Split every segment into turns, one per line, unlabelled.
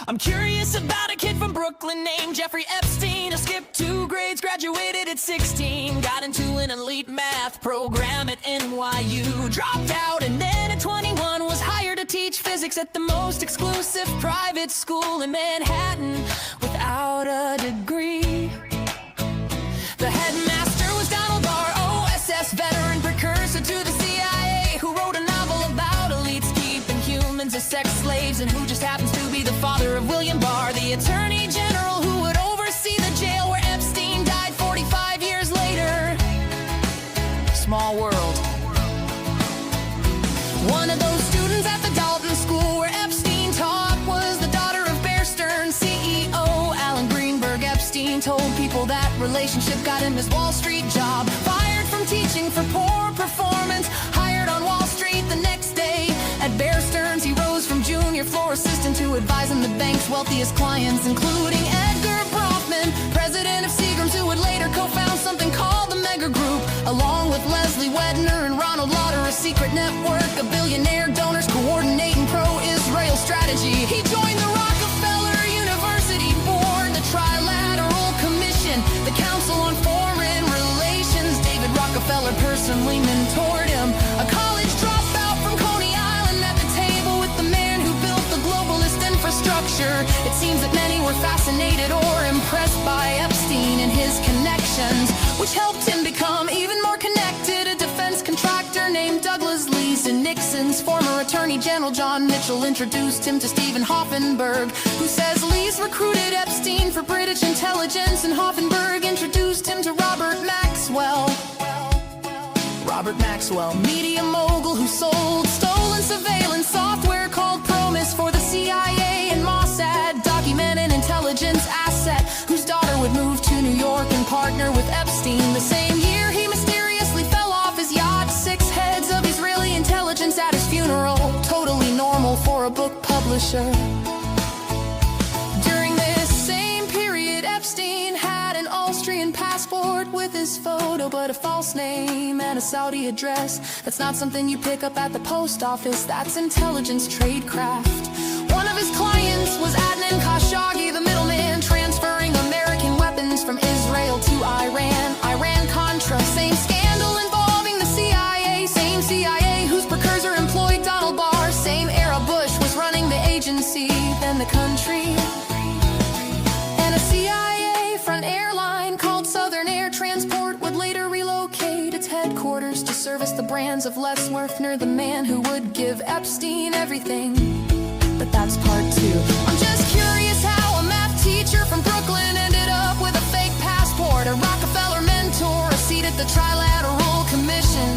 I'm curious about a kid from Brooklyn named Jeffrey Epstein, who skipped 2 grades, graduated at 16, got into an elite math program at NYU, dropped out, and then at 21 was hired to teach physics at the most exclusive private school in Manhattan without a degree. The headmaster was Donald Barr, OSS veteran, precursor to the CIA, who wrote a novel about elites keeping humans as sex slaves, and who just happens to be the father of William Barr, the Attorney General who would oversee the jail where Epstein died 45 years later. Small world. One of those students at the Dalton School where Epstein taught was the daughter of Bear Stearns CEO Alan Greenberg. Epstein told people that relationship got him his Wall Street job. Fired from teaching for poor performance, hired on Wall Street the next day. At Bear Stearns, he rose from junior floor assistant to advising the bank's wealthiest clients, including Edgar Bronfman, president of Seagram's, who would later co-found something called the Mega Group, along with Leslie Wedner and Ronald Lauder, a secret network of billionaire donors coordinating pro-Israel strategy. He joined the Rockefeller University Board, the Trilateral Commission, the Council on Foreign Relations. David Rockefeller personally mentored him, a college dropout from Coney Island, at the table with the man who built the globalist infrastructure. It seems that many were fascinated or impressed by Epstein and his connections, which helped him become even more connected. A defense contractor named Douglas Lee's and Nixon's former Attorney General John Mitchell introduced him to Stephen Hoffenberg, who says Lee's recruited Epstein for British intelligence, and Hoffenberg introduced him to Robert Maxwell. Robert Maxwell, media mogul who sold stolen surveillance software called Promise for the CIA and Mossad, documented intelligence asset whose daughter would move to New York and partner with Epstein. The same year he mysteriously fell off his yacht, 6 heads of Israeli intelligence at his funeral, totally normal for a book publisher. During this same period, Epstein had an Austrian passport with his photo, but a false name and a Saudi address. That's not something you pick up at the post office, that's intelligence tradecraft. One of his clients was Adnan Khashoggi, the middleman, transferring American weapons from Israel to Iran. Iran-Contra, same scandal involving the CIA, same CIA whose precursor employed Donald Barr, same era Bush was running the agency, then the country. And a CIA front airline called Southern Air Transport would later relocate its headquarters to service the brands of Les Werfner, the man who would give Epstein everything. But that's part 2. I'm just curious how a math teacher from Brooklyn ended up with a fake passport, a Rockefeller mentor, a seat at the Trilateral Commission,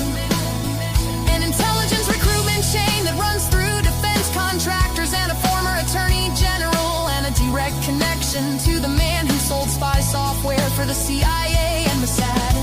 an intelligence recruitment chain that runs through defense contractors, and a former Attorney General, and a direct connection to the man who sold spy software for the CIA and Mossad.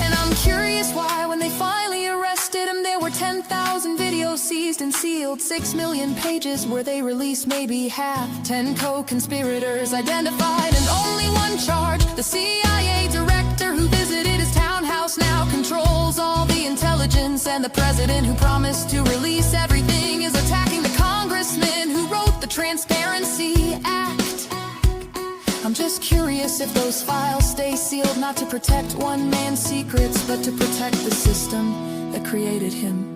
And I'm curious why, when they finally arrested him, there were 10,000 videos seized and sealed, 6 million pages were they released, maybe half, 10 co-conspirators identified, and only one charge. The CIA director who visited his townhouse now controls all the intelligence, and the president who promised to release everything is attacking the congressman who wrote the Transparency Act. I'm just curious if those files stay sealed, not to protect one man's secrets, but to protect the system that created him.